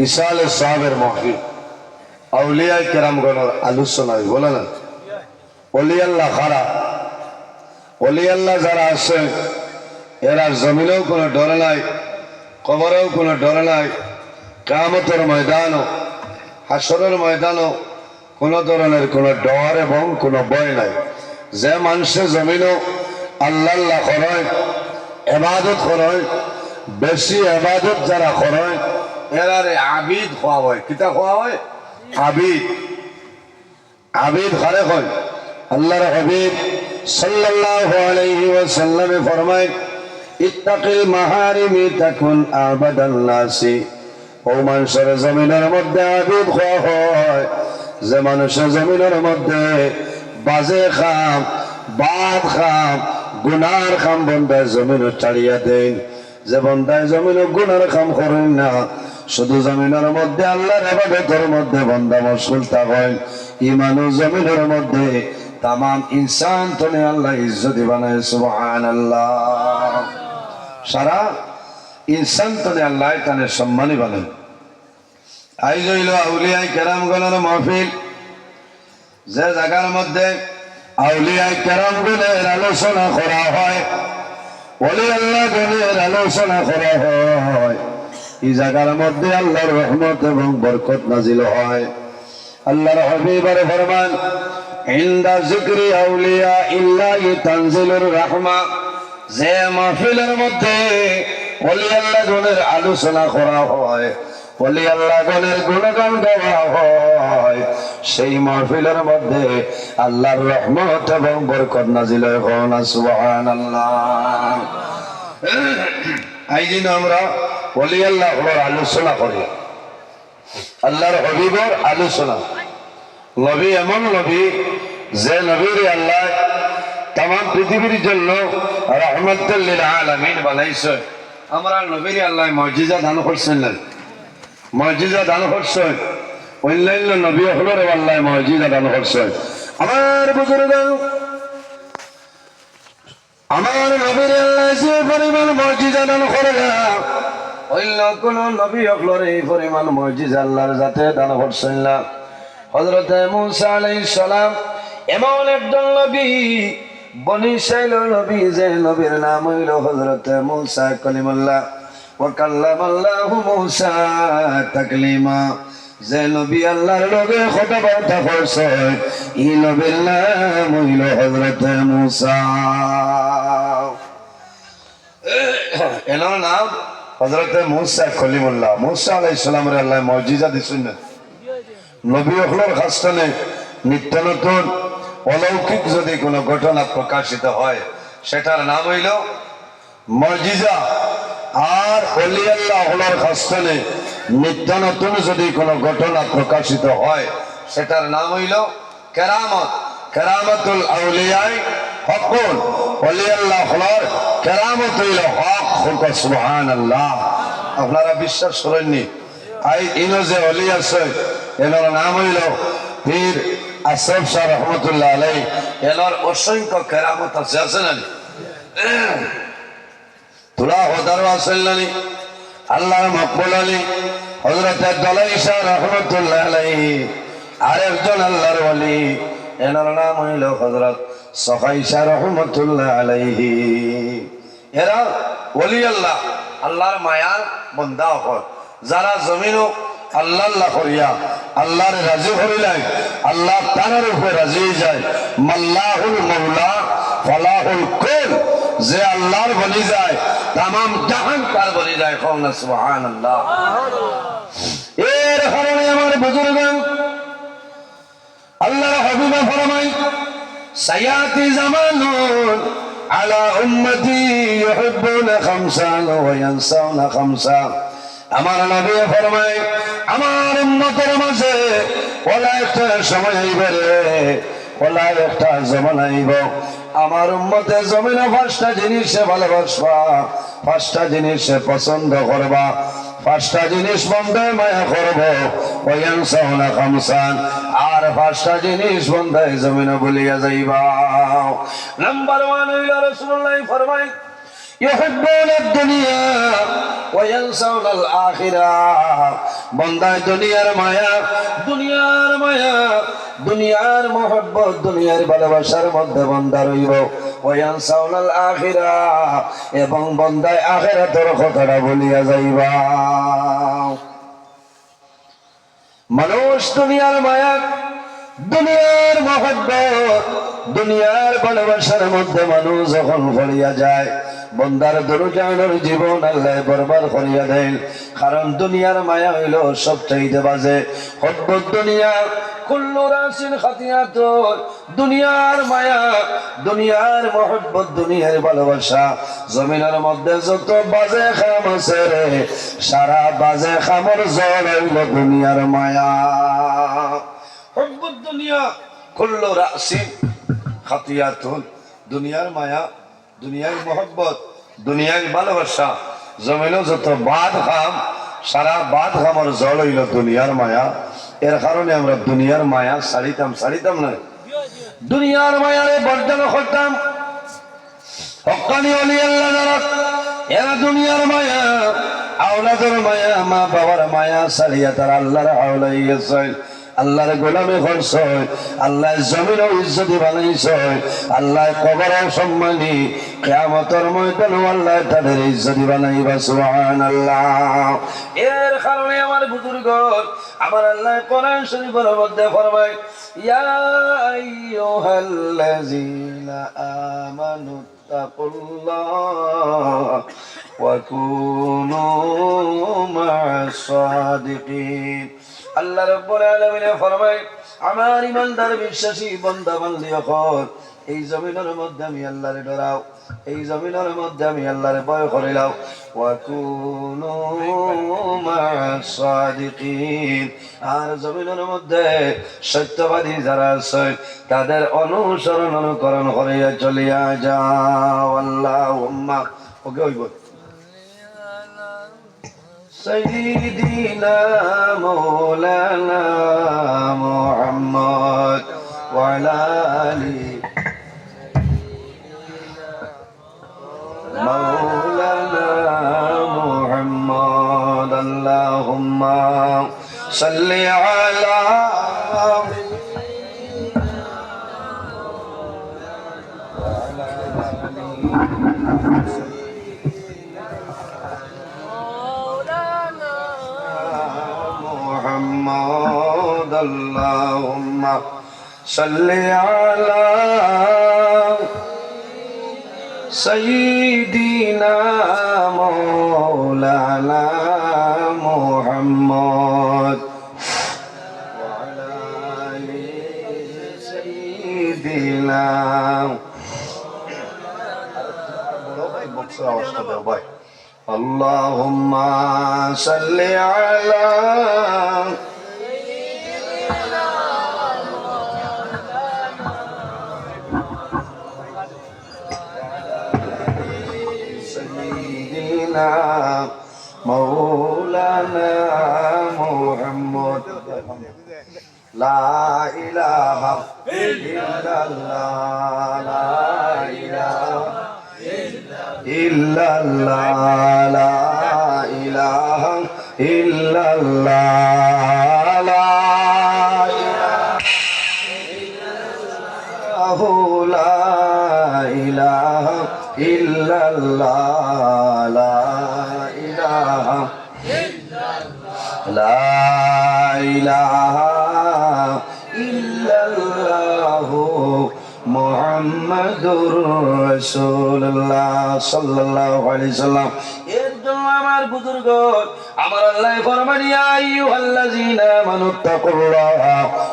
ইসালে সাহাবের মাহফিল আউলিয়া কেরামগণের আলোচনা বলে না ওলি আল্লাহ খারা ওলি আল্লাহ যারা আছে এরা জমিনেও কোনো ডর নাই কবরেও কোনো ডর নাই কিয়ামতের ময়দানও হাসরের ময়দানও কোনো ধরনের কোনো ডর এবং কোনো ভয় নাই। যে মানুষের জমিনও আল্লাহ আল্লাহ করে ইবাদত করে বেশি ইবাদত যারা করে এরারে আবিদ হওয়া হয়। কিতা হওয়া হয়? আবিদ। আবিদ ঘরে হয়। আল্লাহর হাবিব সাল্লাল্লাহু আলাইহি ওয়াসাল্লামে ফরমায় ইত্তাকিল মাহারিমি তাকুন আবাদান নাসি। ও মানুষের জমিনের মধ্যে আবিদ হওয়া হয়। যে মানুষের জমিনের মধ্যে বাজে খাম বাদ খাম গুনার খাম বন্দায় জমিন ছাড়িয়া দেন। যে বন্দায় জমিন গুনার খাম করেন না, শুধু জমিনের মধ্যে আল্লাহর ইবাদতের মধ্যে বন্দা মশগুল থাকেন, ঈমান ও জমিনের মধ্যে তাম ইনসান তনে আল্লাহ ইজ্জত বানায়। সুবহানাল্লাহ। সারা ইনসান তনে আল্লাহ তানে সম্মানী বানায়। আইজ হইল আউলিয়া কেরামগণের মাহফিল। যে জায়গার মধ্যে আউলিয়া কেরামগণের আলোচনা করা হয়, ওলি আল্লাহ গণের আলোচনা করা হয়, এই জায়গার মধ্যে আল্লাহর রহমত এবং বরকত নাজিল হয়। আল্লাহর হাবিবের ফরমান ইনদা যিকরি আউলিয়া ইল্লাহি তানজিলুর রাহমা। যে মাহফিলের মধ্যে ওলি আল্লাহ গণের আলোচনা করা হয়, ওলি আল্লাহ গণের গুণগান গাওয়া হয়, সেই মাহফিলের মধ্যে আল্লাহর রহমত এবং বরকত নাজিল হয়। সুবহানাল্লাহ। এই দিন আমরা ওলি আল্লাহর আলোচনা করি, আল্লাহর হাবিবের আলোচনা। নবী এমন নবী যে নবীর আল্লাহ তাম পৃথিবীর জন্য রহমতুল লিল আলামিন বানাইছে। আমরা নবীর আল্লাহ মুজিজা দান করছেন না, মুজিজা দান করছেন। অন্যান্য নবী হলোর আল্লাহ মুজিজা দান করছেন। আমার বুজুর্গ, আমার নবীর আল্লাহ যে পরিমাণ মুজিজা দান করে না, অন্য কোন নবী হলোর এই পরিমাণ মুজিজা আল্লাহর জাতে দান করছেন না। হযরত মূসা আলাইহিস সালাম এমন একজন নবী, বনি ইসরাঈলের নবী, যে নবীর নাম হইল হযরত মূসা কালিমুল্লাহ ওয়া কাল্লামাল্লাহু মূসা তাকলিমা। যে নবী আল্লাহর লগে কথাবার্তা করছে, এই নবীর নাম হইল হযরত মূসা। এনার নাম হযরত মূসা কালিমুল্লাহ। মূসা আলাইহিস সালামের আল্লাহ মুজিজা দিছেন না। নবী হলোর খাসটানে নিত্য নতুন অলৌকিক যদি কোনো ঘটনা প্রকাশিত হয়, সেটার নাম হইল মুজিজা। আর ওলি আল্লাহ হলোর খাসটানে নিত্য নতুন যদি কোনো ঘটনা প্রকাশিত হয়, সেটার নাম হইল কেরামত। কেরামতুল আউলিয়াই হকুন। ওলি আল্লাহ হলোর কেরামত হইল হক। সুবহানাল্লাহ। আপনারা বিশ্বাস করেননি? আই ইনো যে ওলি আছে, এনার নাম হইল পীর আশরাফ শাহ রহমতুল্লাহ আলাইহি। এনার অসংখ্য কেরামত আছে, আছে না? তোরা হদার আসেন আল্লাহ মকবুল আলী হযরত দলাই শাহ রহমতুল্লাহ আলাইহি। আরেকজন আল্লাহর ওলি, এনার নাম হইল হযরত সফাই শাহ রহমতুল্লাহ আলাইহি। এরা ওলি আল্লাহ, আল্লাহর মায়ার বান্দা হয়। যারা জমিনও আল্লাহ আল্লাহ করিয়া আল্লাহর রাজি করিলাই, আল্লাহ তার উপরে রাজি যায়। মাল্লাহুল মাওলা ফালাহুল কুল। যে আল্লাহর বলি যায়, তামাম জাহান তার বলি যায়। সুবহানাল্লাহ। এর কারণে আমার বুজুর্গ আল্লাহর হাবিব ফরমায় সায়াতি জামানুন আলা উম্মতি ইউহিব্বুনা খামসান ওয়া ইয়ানসাউনা খামসা। আমার নবী ফরমায় আমার উম্মতের মাঝে ওলা একটা সময় আইবে রে, ওলা একটা জমান আইব। আমার উম্মতে জমিনে পাঁচটা জিনিসে ভালোবাসবা, পাঁচটা জিনিসে পছন্দ করবা, পাঁচটা জিনিস বন্ধে মায়া করব। ওয়ায়ানসাউনা খামসান। আর পাঁচটা জিনিস বন্ধে জমিনে ভুলিয়া যাইবা। নাম্বার 1 হইল রাসূলুল্লাহ ফরমায় يحبون الدنيا وينسون الآخرة বন্দায় দুনিয়ার মায়া দুনিয়ার মোহব্বত দুনিয়ার ভালোবাসার মধ্যে বন্দা রইব ওয়ায়ানসাউনাল আখিরা এবং বন্দায় আখিরাতের কথাটা ভুলিয়া যাইবা মানুষ দুনিয়ার মায়া দুনিয়ার মোহব্বত দুনিয়ার ভালোবাসার মধ্যে মানুষ যখন ভরিয়া যায় বন্দার দুর্জানের জীবন আল্লাহ বরবাদ করিয়া দেন কারণ দুনিয়ার মায়া হইল সবচাইতে বাজে হব্বত দুনিয়া কুল্লু রাসিন খাতিয়াতুন দুনিয়ার মায়া দুনিয়ার মোহব্বত দুনিয়ার ভালোবাসা জমিনের মধ্যে যত বাজে খাম আছে রে সারা বাজে খামর জল হইল দুনিয়ার মায়া হব্বত দুনিয়া কুল্লু রাসিন খাতিয়াতুন দুনিয়ার মায়া দুনিয়ার মোহব্বত দুনিয়ার ভালোবাসা জমিনও যত বাদ খাম সারা বাদ খামর জল হইল দুনিয়ার মায়া এর কারণে আমরা দুনিয়ার মায়া ছাড়িতাম না দুনিয়ার মায়ারে বর্জন করতাম হক্কানি ওলি আল্লাহ যারা এরা দুনিয়ার মায়া আওলাদের মায়া মা বাবার মায়া ছাড়িয়া তারা আল্লাহর আওলাই গেছে আল্লাহর গোলামি করছে আল্লাহ জমিন ইজ্জতি বানাইছে আল্লাহ কবর সম্মানী কিয়ামতের ময়দানে আল্লাহ তাদের ইজ্জতি বানাইবা সুবহানাল্লাহ এর কারণে আমার বুজুর্গ আমার আল্লাহ কোরআন শরীফের মধ্যে ফরমায় ইয়া আইয়ুহাল্লাযীনা আমানু তাকুল্লাহ ওয়া কুনু মা'আস সাদিকিন আল্লাহ রাব্বুল আলামিন ফরমায় আমার ইমানদার বিশ্বাসী বান্দা বান্দিগণ এই জমিনের মধ্যে আমি আল্লাহরে ডরাও এই জমিনের মধ্যে আমি আল্লাহরে ভয় করিলাও ওয়া কুনু মা'আস সাদিকিন আর জমিনের মধ্যে সত্যবাদী যারা আছে তাদের অনুসরণ অনুকরণ করিয়া চলিয়া যাও আল্লাহুম্মা ওকে হইব سيدنا مولانا محمد وعلى آله مولانا محمد اللهم صل على محمد اللهم صل على سيدنا مولانا محمد وعلى آل سيدنا اللهم صل على سيدنا مولانا محمد لا إله إلا الله لا إله إلا الله لا إله إلا الله لا إله إلا الله لا إله لا إله إلا الله মুহাম্মাদুর রাসূলুল্লাহ সাল্লাল্লাহু আলাইহি সাল্লাম এর জন্য আমার বুজুর্গ আমার আল্লাহ ফরমান ইয়া আইয়ুহাল্লাযীনা আমানু তাকুল্লাহ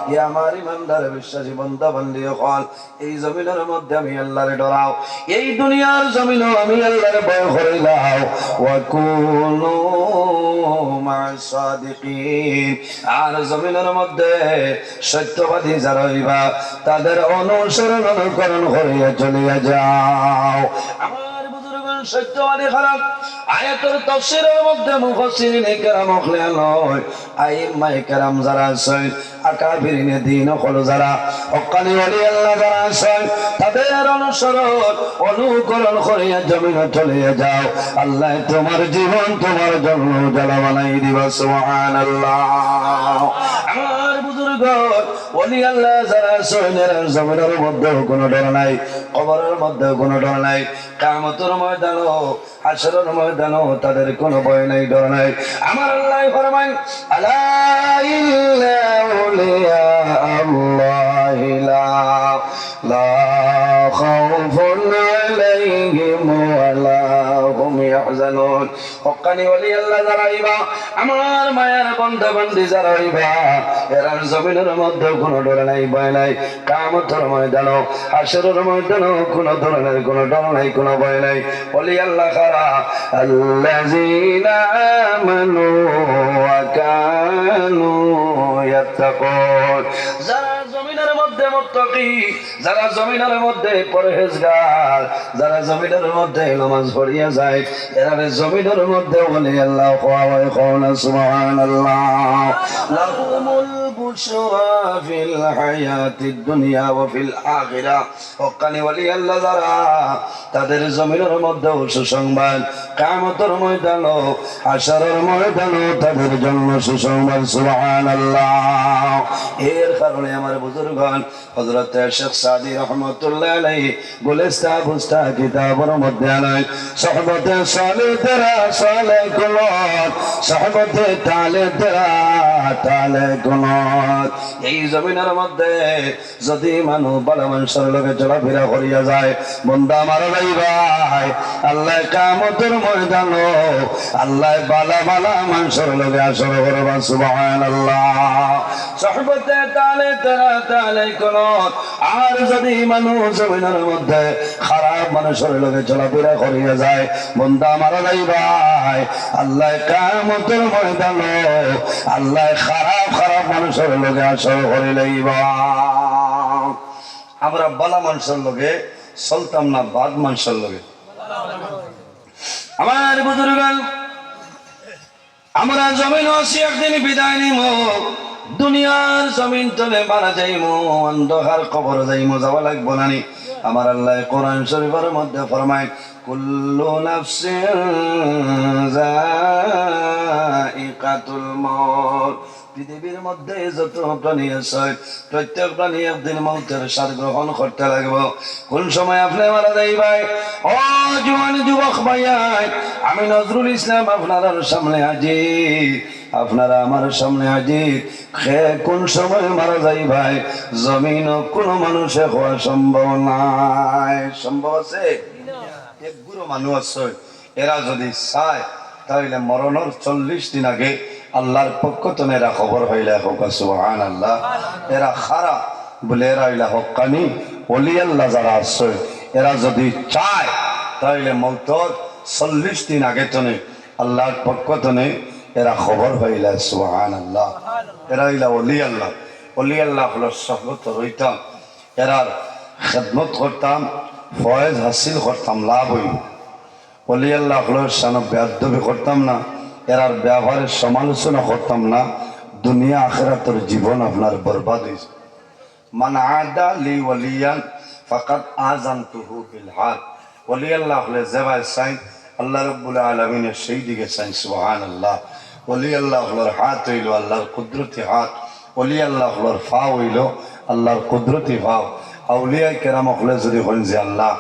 হে আমার ইমানদার বিশ্বাসী বান্দা বান্দীগণ এই জমিনের মধ্যে আমি আল্লাহরে ডরাও এই দুনিয়ার জমিনও আমি আল্লাহরে ভয় করিলাম ওয়া কুনু মা'আস সাদিকিন আর জমিনের মধ্যে সত্যবাদী যারা হইবা তাদের অনুসরণ অনুকরণ করিয়া চলিয়া যাও আমার বুজুর্গ সত্যবাদী খারাপ আয়াতের তাফসীরের মধ্যে মুফাসসিরিন কেরাম লয় আইম্মায়ে কেরাম যারা আছেন আকাবিরিনে দ্বীন হলো যারা হক্কানি ওলি আল্লাহ যারা আছেন তাদের অনুসরণ অনুকরণ করে জমিনে চলে যাও আল্লাহ তোমার জীবন তোমার জন্য জ্বালা বানাই দিবা সুবহানাল্লাহ। আমার বুজুর্গ ওলি আল্লাহ যারা আছেন এরা জমিনের মধ্যে কোনো ডর নাই, কবরের মধ্যে কোনো ডর নাই, কিয়ামতের ময়দানও হাশরের ময়দানও তাদের কোনো ভয় নাই, ডর নাই। আমার আল্লাহ ফরমান আলা ইন্না আউলিয়া আল্লাহি লা খাউফুন আলাইহিম ওয়া লা হুম ইয়াহজানুন। হক্কানি ওলি আল্লাহ যারা হইবা, আমার মায়ের বান্দা বান্দি যারা হইবা, এরা জমিনের মধ্যে কোনো ডর নাই, ভয় নাই, কিয়ামতের ময়দানও হাশরের ময়দানও কোনো ধরনের কোনো ডর নাই, কোনো ভয় নাই। ওলি আল্লাহ কারা? আল্লাযীনা আমানু ওয়া কানু ইয়াত্তাকুন। যারা জমিনের মধ্যে মুত্তাকি, যারা জমিনের মধ্যে পরহেজগার, যারা জমিনের মধ্যে নামাজ পড়িয়া যায়, এরা জমিনের মধ্যে ওলি আল্লাহ হয়। কোন সুবহানাল্লাহ। লাহুমুল বুশরা ফিল হায়াতিদ দুনিয়া ওয়া ফিল আখিরা। হক্কানি ওলি আল্লাহ যারা তাদের জমিনের মধ্যে সুসংবাদ, কিয়ামতের ময়দানও হাশরের ময়দানও তাদের জন্য সুসংবাদ। সুবহানাল্লাহ। এর কারণে আমার বুজুর্গগণ হযরত শেখ সাদি রহমাতুল্লাহ আলাইহি গুলিস্তা বুস্তা কিতাবের মধ্যে আনায় সুহবতে সালেহরা সালেহ কুলত, সুহবতে তালেহরা তালেহ কুলত। এই জমিনের মধ্যে যদি মানুষ ভালো মানুষের লগে চলাফেরা করিয়া যায়, বন্দা আমার ভাই ভাই আল্লাহ কিয়ামতের ময়দানও আল্লাহ বালা বালা মানুষের লগে আসর করবা। সুবহানাল্লাহ। সুহবতে তালেহরা তালেহ কুলত। আর যদি মানুষ জমিনের মধ্যে খারাপ মানুষের লগে চলাফেরা করিয়া যায়, বন্দা আমার ভাই ভাই আল্লাহ কিয়ামতের ময়দানও আল্লাহ খারাপ খারাপ মানুষের লগে আসর করে লইবা। আমরা বালা মানুষের লগে চলতাম না, বাদ মানুষের লগে। আমার বুজুর্গগণ আমরা জমিন আছি, একদিন বিদায় নিব, দুনিয়ার জমিন তলে মারা যাইমু, অন্ধকার কবর যাইমু, যাওয়া লাগবো নানি। আমার আল্লাহ কোরআন শরীফের মধ্যে ফরমায় কুল্লু নাফসিন যায়িকাতুল মাউত। পৃথিবীর মধ্যে যত প্রাণী আছে প্রত্যেক প্রাণী একদিন মৌতের স্বাদ গ্রহণ করতে লাগবে। কোন সময় আপনি মারা যাইবাই? ও জওয়ান যুবক ভাইয়াই, আমি নজরুল ইসলাম আপনার সামনে হাজির, আপনারা আমার সামনে হাজির। কোন সময় মারা যাইবাই জমিন কোন মানুষে হওয়া সম্ভব নাই। সম্ভব আছে? এক গুরু মানুষ আছে, এরা যদি চায় তাহলে মরণের 40 দিন আগে আল্লাহর পক্ষ থেকে এরা খবর হইলে হোক। সুবহানাল্লাহ। এরা খারাপ বলে এরা হইলা হক্কানি ওলি আল্লাহ যারা আছে, এরা যদি চায় তাহলে মৌতর 40 দিন আগে তনে আল্লাহর পক্ষ থেকে এরা খবর হইলা। সুবহানাল্লাহ। এরা হইলা ওলি আল্লাহ। ওলি আল্লাহ হলো সহবত রইতাম, এরার খেদমত করতাম, ফয়েজ হাসিল করতাম, লাভ হইব। ওলি আল্লাহ হলো সান বেয়াদবি করতাম না, এরার ব্যবহারের সমালোচনা করতাম না, দুনিয়া আখিরাতের জীবন আপনার বরবাদ হয়েছে। মান আদা লি ওয়ালিয়ান ফাকাদ আযানতুহু বিল হাদ। ওলি আল্লাহ হলে যেভাবে চাই আল্লাহ রাব্বুল আলামিনের সেই দিকে চাই। সুবহানাল্লাহ। ওলি আল্লাহ হলোর হাত হইল আল্লাহর কুদরতি হাত, ওলি আল্লাহ হলোর ফা হইল আল্লাহর কুদরতি ভাব। আউলিয়া কেরাম হলে যদি হন যে আল্লাহ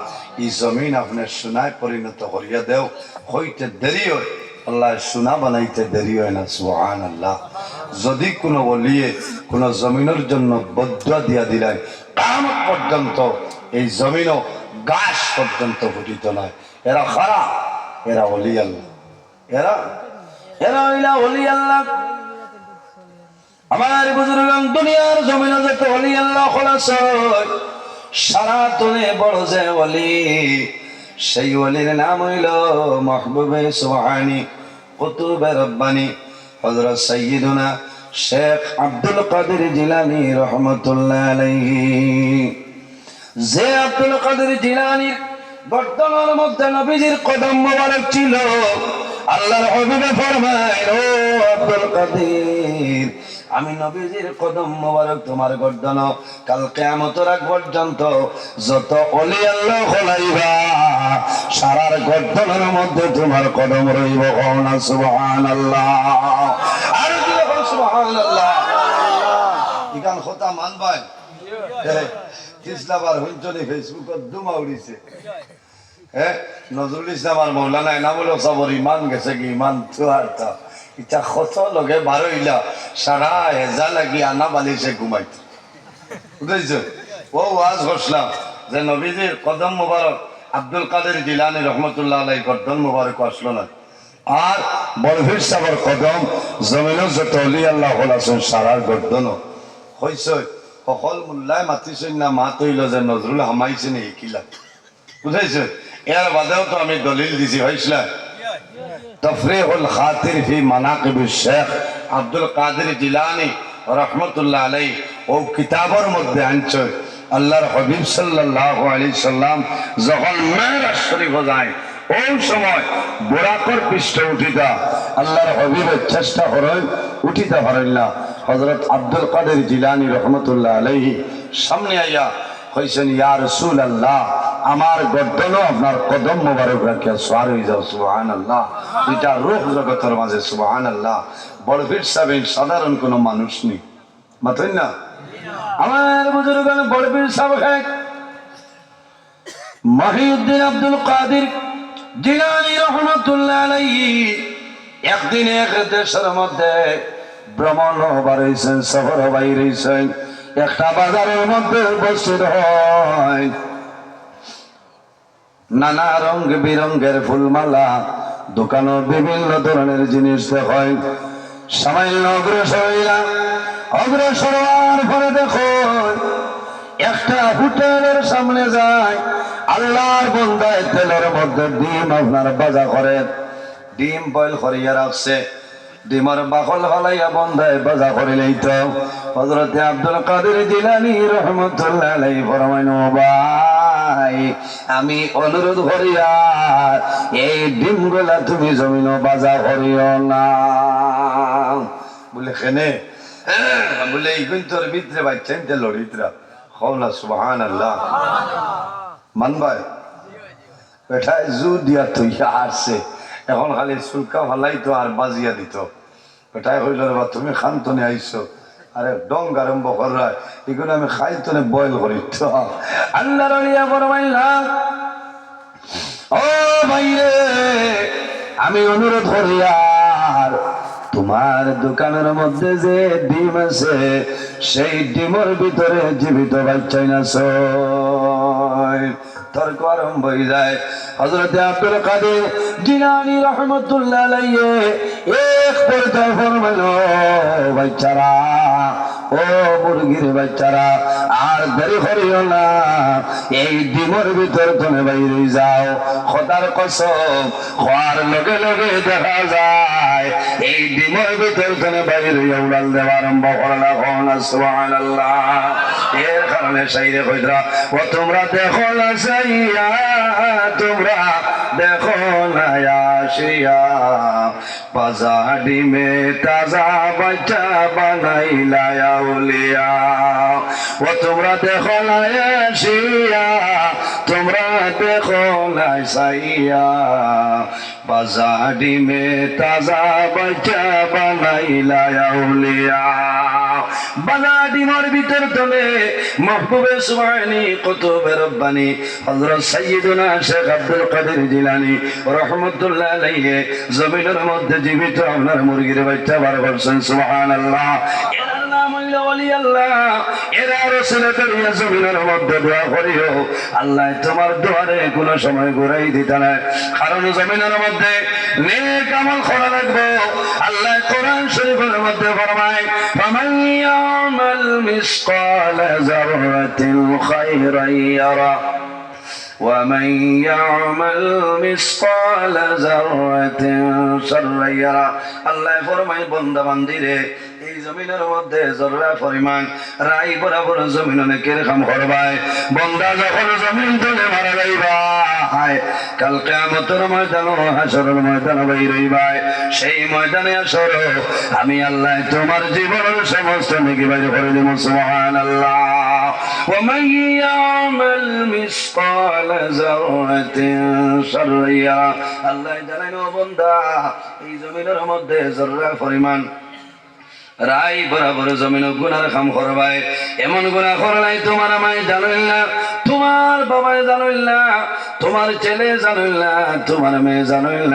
এই জমিন আপনার সোনায় পরিণত করিয়া দেও, হইতে দেরি হয়, আল্লাহ সোনা বানাইতে দেরি হয় না। সুবহানাল্লাহ। যদি কোনো ওলিয়ে কোনো জমিনের জন্য বদুয়া দিয়া দিলেন, কিয়ামত পর্যন্ত এই জমিনও গাছ পর্যন্ত ফুটিত নয়। এরা খারাপ, এরা ওলি আল্লাহ, এরা এরা হইলা ওলি আল্লাহ। আমার বুজুর্গান দুনিয়ার জমিনে যত ওলি আল্লাহ খোলাস, সারা তলে বড় যে ওলি, সেই ওলির নাম হইল মাহবুবে সুবহানি কুতুবে রব্বানি হযরত সাইয়্যিদুনা শেখ আব্দুল কাদের জিলানী রাহমাতুল্লাহ আলাইহি। যে আব্দুল কাদের জিলানীর গর্দনের মধ্যে নবীজির কদম মোবারক ছিল। আল্লাহর হাবিবে ফরমায়, ও আব্দুল কাদের, আমি নবীজির কদম মোবারক তোমার গর্দন কাল কিয়ামতের আগ পর্যন্ত যত ওলি আল্লাহ খলাইবা সারার গর্দনের মধ্যে তোমার কদম রইব। না সুবহানাল্লাহ, আর কি বল সুবহানাল্লাহ। ইগান কথা মানবাই তিসলাবার হুঞ্চনি ফেসবুকত দুমা উড়িছে। হ্যাঁ, নজরুল ইসলাম আর মৌলানা এনামুল সাবর ইমান গেছে কি ইমান তুয়ারতা ইটা কত লগে বারো ইলা সারা হেজা লাগি আনা বালিছে ঘুমাইত বুঝেছো। ও ওয়াজ করছিলাম যে নবীজির কদম মুবারক আব্দুল কাদের জিলানী রহমতুল্লাহ আলাই কদম মুবারক আসলো না, আর বলভীর সাবর কদম জমিনও যত অলি আল্লাহ হল আছেন সারার গর্দন হইছে। সকল মোল্লাই মাতিছেন না মাত হইল যে নজরুল হামাইছে নি কিলা বুঝাইছে। এর বাদেও তো আমি দলিল দিছি হইছিল তফরিহুল খাতির ফি মানাকিবিশ শেখ আব্দুল কাদের জিলানী রহমতুল্লাহ আলাই ও কিতাবের মধ্যে আনছে আল্লাহর হাবিব সাল্লাল্লাহু আলাইহি সাল্লাম যখন মেরাজ শরীফ যায় ওই সময় বুরাকর পৃষ্ঠে উঠিতা আল্লাহর হাবিবের চেষ্টা করেন উঠিতে পারেন না। হযরত আব্দুল কাদের জিলানী রহমতুল্লাহ আলাইহি সামনে আইয়া কইছেন, ইয়া রাসূলুল্লাহ, আমার গর্দনও আপনার কদম মোবারক রাখিয়া সওয়ার হয়ে যাও। সুবহানাল্লাহ, এটা রূহ জগতের মাঝে সুবহানাল্লাহ। বড়বীর সাহেব সাধারণ কোনো মানুষ নেই, মাতেন না আমার বুজুর্গান। বড়বীর সাহেব মহিউদ্দিন আব্দুল কাদের জিলানী রহমতুল্লাহ আলাইহি একদিন এক দেশের মধ্যে ভ্রমণ বাড়াইছেন, শহর বাইরেছেন, একটা বাজারের মধ্যে উপস্থিত হয়। নানা রঙ বিরঙ্গের ফুলমালা দোকানও বিভিন্ন ধরনের জিনিস দেখায়। সামান্য অগ্রসর হওয়ার পরে দেখো একটা হোটেলের সামনে যায়। আল্লাহর বান্দায় তেলের মধ্যে ডিম আপনার বাজা করে, ডিম বয়েল করিয়া রাখছে। ডিমের বাকল ফালাইয়া বন্ধায় বাজা করিলেই তো হযরত আব্দুল কাদের জিলানী রহমতুল্লাহ আলাইহি ফরমাইন, ভাই আমি অনুরোধ করিয়া এই ডিমগুলা তুমি জমিন বাজা করিও না। বলে কেনে? বলে এই তোর ভিতরে বাচ্চা লড়িতরা হওলা। সুবহানাল্লাহ, মানবাই বেঠায় জু দিয়া তুই আসছে এখন খালি চুলকা ফালাইতো আর বাজিয়া দিত। বেটাই হইল রে তুমি খান্তনে আইছো, আরে ডং আরম্ভ করা এগুলো আমি খাইতনে বয়েল করি তো। আল্লাহ রলিয়া ফরমাইলাম, ও ভাইরে আমি অনুরোধ করি আর তোমার দোকানের মধ্যে যে ডিম আছে সেই ডিমের ভিতরে জীবিত বাচ্চাই না তর্ক আরম্ভ হয়ে যায়। হযরত আব্দুল কাদের জিলানী রহমতুল্লাহ আলাইহি এক পর্যায়ে ফরমাইল, বাচ্চারা ও মুরগির বাচ্চারা আর দেরি করিও না, এই ডিমের ভিতর তুমি বাইরে যাও। খোদার কসম খোয়ার লগে লগে দেখা যায় এই ডিমের ভিতর তুমি বাইরে উড়াল দেওয়া আরম্ভ করলা। সুবহানাল্লাহ, এর কারণে সাইরে কইরা ও তোমরা দেখো না সাইয়া, তোমরা দেখো না আসিয়া বাজা ডিমে তাজা বাচ্চা বানাইলা আউলিয়া। ও তোমরা দেখো না আসিয়া, তোমরা দেখো না সাইয়া বাজা ডিমে তাজা বাচ্চা বানাইলা আউলিয়া। বাজা ডিমের ভিতর তলে মাহবুবে সুবহানী কুতুবে রব্বানী হযরত সাইয়্যিদুনা শেখ আব্দুল কাদের জিলানী রহমতুল্লাহ আলাইহি জমিনের মধ্যে জীবিত আপনার মুরগির বাচ্চা বার করছেন। সুবহানাল্লাহ, এর নাম হইল ওলি আল্লাহ। এরা রাসূলের দরিয়া জমিনের মধ্যে দোয়া করিও, আল্লাহ তোমার দোয়ারে কোনো সময় ঘুরাই দিতে না, কারণ জমিনের মধ্যে নেক আমল করা লাগবে। আল্লাহ কোরআন শরীফের মধ্যে ফরমায়, ফামান ইয়ামাল মিসকালা যাররাতিন খায়রান ইয়ারা ومن يعمل مثقال ذرة شرا يرى। আল্লাহ ফরমায়, বান্দা বান্দিরে এই জমিনের মধ্যে জররা পরিমাণ রাই বরাবর জমিন অনেকের কাম করবাই বন্দা যখন জমিন তলে মারা যাইবাই কাল কিয়ামতের ময়দান হাসরের ময়দান বাইরইবাই সেই ময়দানে আসর আমি আল্লাহ তোমার জীবনের সমস্ত নেকি বাইরে করে দেব সুবহানাল্লাহ ওয়া মান ইয়ামাল মিসকাল যারাতিন শাররিয়া আল্লাহ জানেন ও বান্দা এই জমিনের মধ্যে জররা পরিমাণ রাই বরাবর জমিন গুনার কাম করবাই এমন গুনাহ করলাই তোমার আমায় জানেন না তোমার বাবাই জানেন না তোমার ছেলে জানেন না তোমার মেয়ে জানেন না